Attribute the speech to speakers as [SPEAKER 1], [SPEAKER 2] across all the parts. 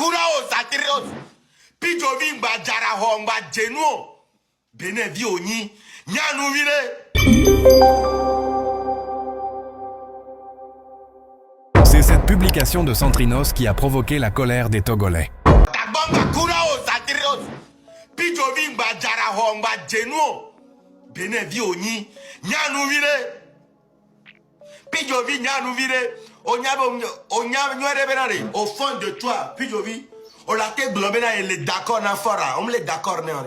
[SPEAKER 1] kurao satrios. Pijovi mba jara hongba jenuo. Bene vi oni. Nyanu vile.
[SPEAKER 2] C'est cette publication de Centrinos qui a provoqué la colère des Togolais.
[SPEAKER 1] Tagbonga kurao satrios. Pijovi mba jara hongba jenuo. Bene vi oni. Nyanu vile. Pijovi nyanu vile. Au fond de toi, Pijovi, on l'a été globé là, il est d'accord dans fora, on l'est d'accord non.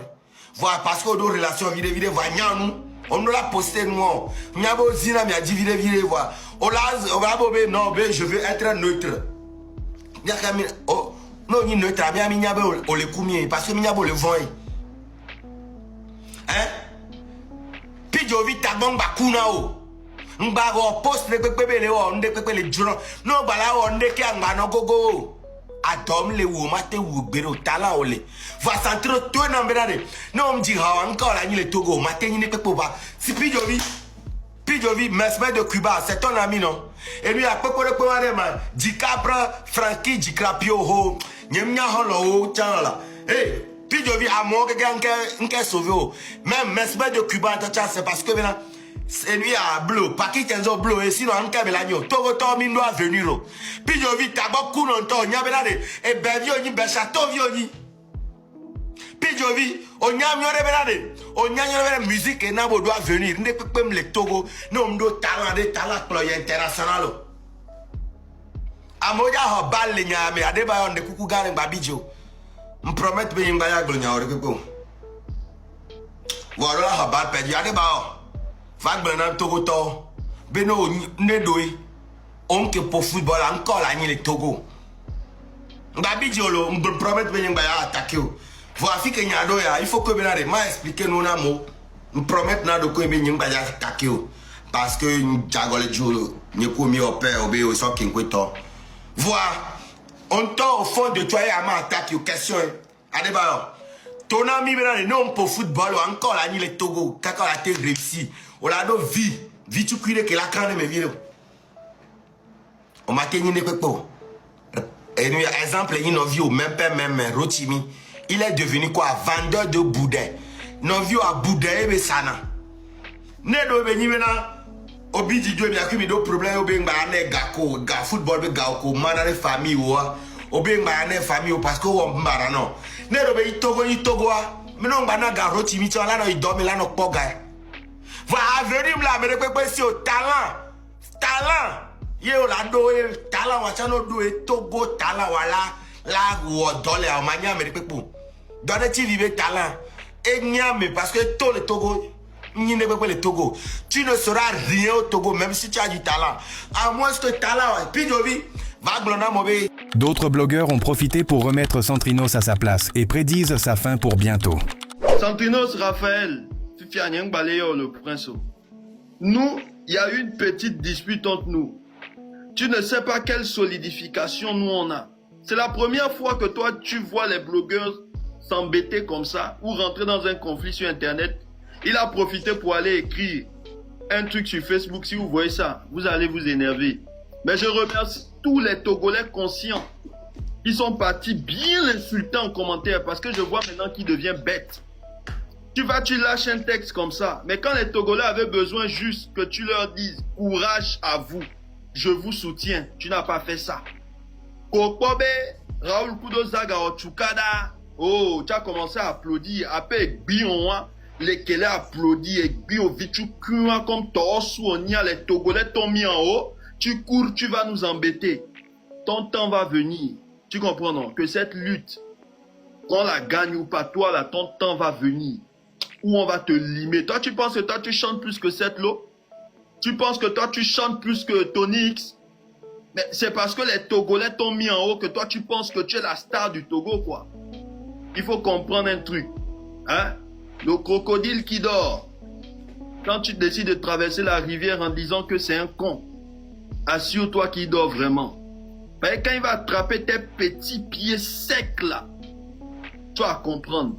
[SPEAKER 1] Voilà parce que nos relations vide va nyanu, on nous l'a posté nous. Nyabo zina mi a dit vide voilà. On va bobé non, je veux être neutre. Nyakami oh non ni neutre, mais mi nyabo on le combien parce que mi nyabo le vent. Hein? Pijovi tabong bakunao. Mbago post le pepe le o nde pepe le juro no bala o nde ke anga no gogo atom le wo mate wo gbero tala ole va centre to na mberade no mji ha encore ni le Togo mate ni pepe ba si Pijovi mesme de Cuba c'est ton ami non et lui a pepe le pepe ma Dicapra Frankie Dicrapio ho nyemnya ho lo chala hey Pijovi a mo ke nke sauvé même mesme de Cuba c'est parce que maintenant c'est lui à bleu, pas qui t'en bleu, et sinon on câble l'agneau. Togo Tomin doit venir. Puis je vis d'abord Kounon, n'y a pas et Bevioni, Bechato Vioni. Puis je vis, on y a mieux on y a la musique et Nabo doit venir. Ne peut pas me les Togo, non, de talent, des talents international. Amoya ha bal les nyame, à des baillons de Kukugan et Babidjo. Me promets de me bailler Glunia ou de voilà, ha bal perdu, à des baillons. Fagbenan Togo to beno nedoi onke pour football encore la ni le Togo ngabi jolo me promettre ben ngba ya attaquer voilà fi que nyado ya il faut que benare ma expliquer nous na mo me promettre na do ko ben ngba ya attaquer parce que jagole jolo ni ko mi opé obé o so kin kweto voilà on t'a au fond de toi ya ma attaquer question adeba ton ami benare non pour football encore la ni le Togo quand la terre réussi on a do vie tu cuire que la crâne me vire on m'a tenu ne peut pas et nous exemple il nos vieux même père même Rotimi il est devenu quoi vendeur de boudin nos vieux à boudin et sana ne do veni maintenant obi di do bien que mi do problème obi ngba na gako ga football be gako manare famille o obi ngba na famille parce que on mbara non ne do be Togo mais non ngba na ga Rotimi tu là no il dorme là no poga va venir là mais pepe si au talent yo la do talent wa chano do Togo talent wala la wo dole a mania mais pepe donne tu vivre talent et nyame parce que tout le Togo ni ne pepe le Togo tu ne seras rien au Togo même si tu as du talent à moins que talent puis Jovi va glona mobé.
[SPEAKER 2] D'autres blogueurs ont profité pour remettre Centrinos à sa place et prédisent sa fin pour bientôt.
[SPEAKER 3] Centrinos Raphaël le prince. Nous, il y a eu une petite dispute entre nous. Tu ne sais pas quelle solidification nous on a. C'est la première fois que toi tu vois les blogueurs s'embêter comme ça ou rentrer dans un conflit sur internet. Il a profité pour aller écrire un truc sur Facebook. Si vous voyez ça, vous allez vous énerver. Mais je remercie tous les Togolais conscients. Ils sont partis bien l'insulter en commentaire parce que je vois maintenant qu'il devient bête. Tu lâches un texte comme ça. Mais quand les Togolais avaient besoin juste que tu leur dises « Courage à vous, je vous soutiens », tu n'as pas fait ça. Kokobe, Raoul Kudozaga Ochukada, oh, tu as commencé à applaudir. Après, Bionwa, les Kélé applaudissent. Et Bio Vichu Kua comme Torosu Onia, les Togolais t'ont mis en haut. Tu cours, tu vas nous embêter. Ton temps va venir. Tu comprends, non? Que cette lutte, qu'on la gagne ou pas, toi, là, ton temps va venir. Où on va te limer. Toi, tu penses que toi, tu chantes plus que cette lot? Tu penses que toi, tu chantes plus que Tony X? Mais c'est parce que les Togolais t'ont mis en haut que toi, tu penses que tu es la star du Togo, quoi. Il faut comprendre un truc. Hein? Le crocodile qui dort. Quand tu décides de traverser la rivière en disant que c'est un con, assure-toi qu'il dort vraiment. Mais quand il va attraper tes petits pieds secs, là, tu vas comprendre.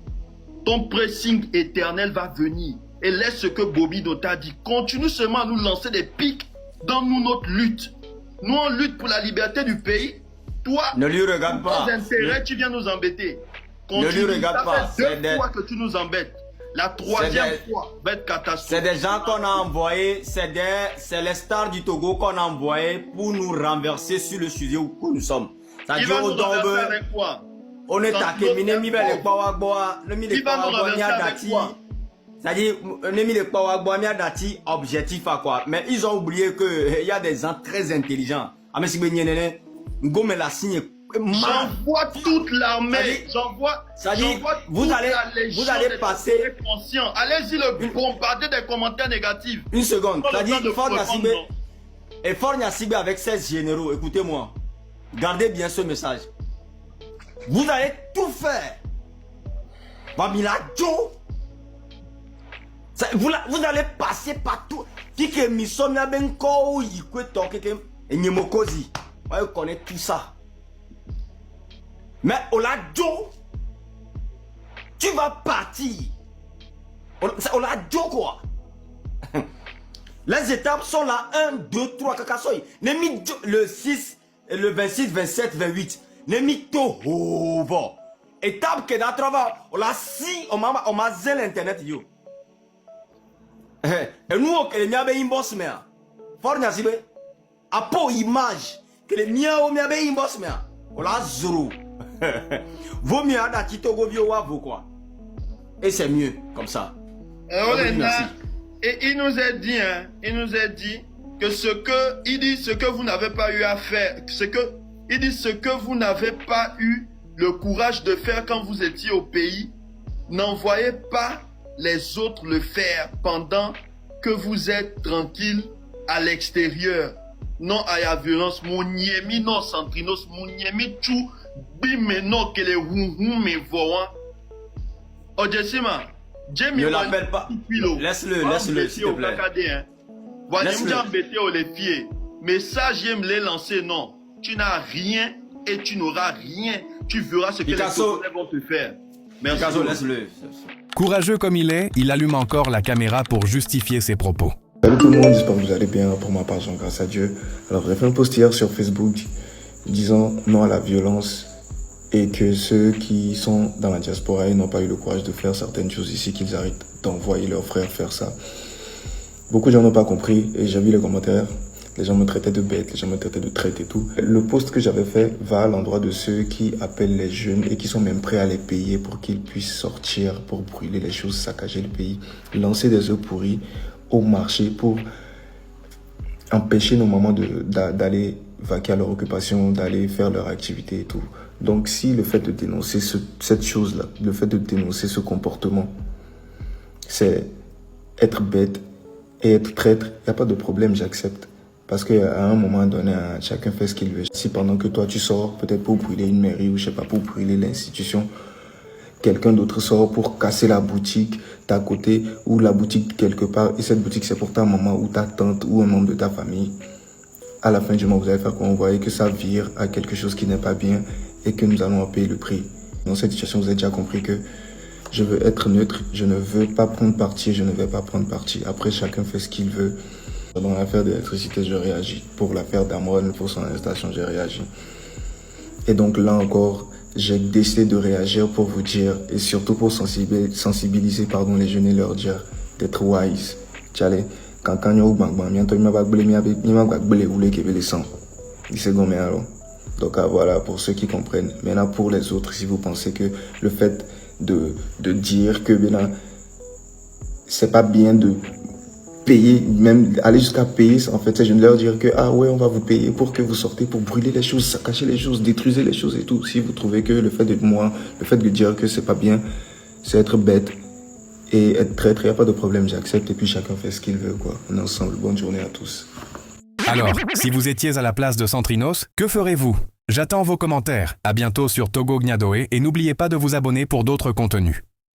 [SPEAKER 3] Ton pressing éternel va venir. Et laisse ce que Bobby t'a dit. Continue seulement à nous lancer des pics. Donne-nous notre lutte. Nous, on lutte pour la liberté du pays. Toi,
[SPEAKER 4] Ne lui regarde pas.
[SPEAKER 3] sans intérêt, tu viens nous embêter.
[SPEAKER 4] Ne lui regarde pas.
[SPEAKER 3] Ça fait 2 fois que tu nous embêtes. La 3e fois va être catastrophique.
[SPEAKER 4] C'est des gens qu'on a envoyés, c'est les stars du Togo qu'on a envoyés pour nous renverser sur le sujet où nous sommes.
[SPEAKER 3] Qui va nous renverser avec quoi?
[SPEAKER 4] On est taqué, il va nous renverser avec quoi? C'est-à-dire, objectif à quoi? Mais ils ont oublié qu'il y a des gens très intelligents.
[SPEAKER 3] J'envoie toute l'armée. J'envoie
[SPEAKER 4] vous allez passer.
[SPEAKER 3] Conscient. Allez-y le bombarder des commentaires négatifs.
[SPEAKER 4] Une seconde. C'est-à-dire, Fort Nyasibé avec 16 généraux, écoutez-moi. Gardez bien ce message. Vous allez tout faire. Babila Joe. Vous allez passer partout. Kike misomia benko yikwe toke et nyemokozi. Moi je connais tout ça. Mais Oladjo, tu vas partir. Oladjo quoi. Les étapes sont là. 1, 2, 3, kakasoy. Le 6, le 26, 27, 28. Nemito hovo. Étape que d'atrava. On a si, on m'a zel internet yo. Et nous, que les miens inbox mea. Fort Nyasibé. À peau image. Que les miens au miens inbox mea. On a zéro. Vaut mieux à Togo Vio Wavo quoi. Et c'est mieux comme ça.
[SPEAKER 3] Et il nous a dit, hein, il nous a dit que ce que vous n'avez pas eu à faire, ce que vous n'avez pas eu le courage de faire quand vous étiez au pays, n'envoyez pas les autres le faire pendant que vous êtes tranquille à l'extérieur. Non à la violence, mon niemi non centrinos, mon niemi tout, bim non que les hum me voient. Ojesima,
[SPEAKER 4] ne l'appelle pas. Laisse-le, s'il te plaît.
[SPEAKER 3] Voilà, les filles. Message, j'aime les lancer, non. Tu n'as rien et tu n'auras rien. Tu verras ce que les autres vont te faire. Merci.
[SPEAKER 4] Picasso, laisse-le.
[SPEAKER 2] Courageux comme il allume encore la caméra pour justifier ses propos.
[SPEAKER 5] Salut tout le monde, j'espère que vous allez bien. Pour ma part, grâce à Dieu. Alors, j'ai fait un post hier sur Facebook disant non à la violence et que ceux qui sont dans la diaspora et n'ont pas eu le courage de faire certaines choses ici, qu'ils arrêtent d'envoyer leurs frères faire ça. Beaucoup de gens n'ont pas compris et j'ai vu les commentaires. Les gens me traitaient de bête, les gens me traitaient de traite et tout. Le post que j'avais fait va à l'endroit de ceux qui appellent les jeunes et qui sont même prêts à les payer pour qu'ils puissent sortir, pour brûler les choses, saccager le pays, lancer des œufs pourris au marché pour empêcher nos mamans d'aller vaquer à leur occupation, d'aller faire leur activité et tout. Donc si le fait de dénoncer cette chose-là, le fait de dénoncer ce comportement, c'est être bête et être traître, il n'y a pas de problème, j'accepte. Parce qu'à un moment donné, chacun fait ce qu'il veut. Si pendant que toi tu sors, peut-être pour brûler une mairie ou je sais pas, pour brûler l'institution, quelqu'un d'autre sort pour casser la boutique d'à côté ou la boutique quelque part, et cette boutique c'est pour ta maman ou ta tante ou un membre de ta famille, à la fin du mois vous allez faire quoi? Vous voyez que ça vire à quelque chose qui n'est pas bien et que nous allons en payer le prix. Dans cette situation, vous avez déjà compris que je veux être neutre, je ne veux pas prendre parti, je ne vais pas prendre parti. Après, chacun fait ce qu'il veut. Dans l'affaire de l'électricité, je réagis. Pour l'affaire d'Amron, pour son arrestation, j'ai réagi. Et donc là encore, j'ai décidé de réagir pour vous dire, et surtout pour sensibiliser les jeunes et leur dire d'être wise. Tchale, quand on bang bientôt il m'a donc voilà, pour ceux qui comprennent. Maintenant, pour les autres, si vous pensez que le fait de dire que c'est pas bien de payer, même aller jusqu'à payer, en fait, je vais leur dire que ah ouais, on va vous payer pour que vous sortez, pour brûler les choses, saccager les choses, détruisez les choses et tout. Si vous trouvez que le fait de dire que c'est pas bien, c'est être bête et être traître, il n'y a pas de problème, j'accepte et puis chacun fait ce qu'il veut, quoi. On est ensemble, bonne journée à tous.
[SPEAKER 2] Alors, si vous étiez à la place de Centrinos, que ferez-vous? J'attends vos commentaires. À bientôt sur Togo Gnadoé et n'oubliez pas de vous abonner pour d'autres contenus.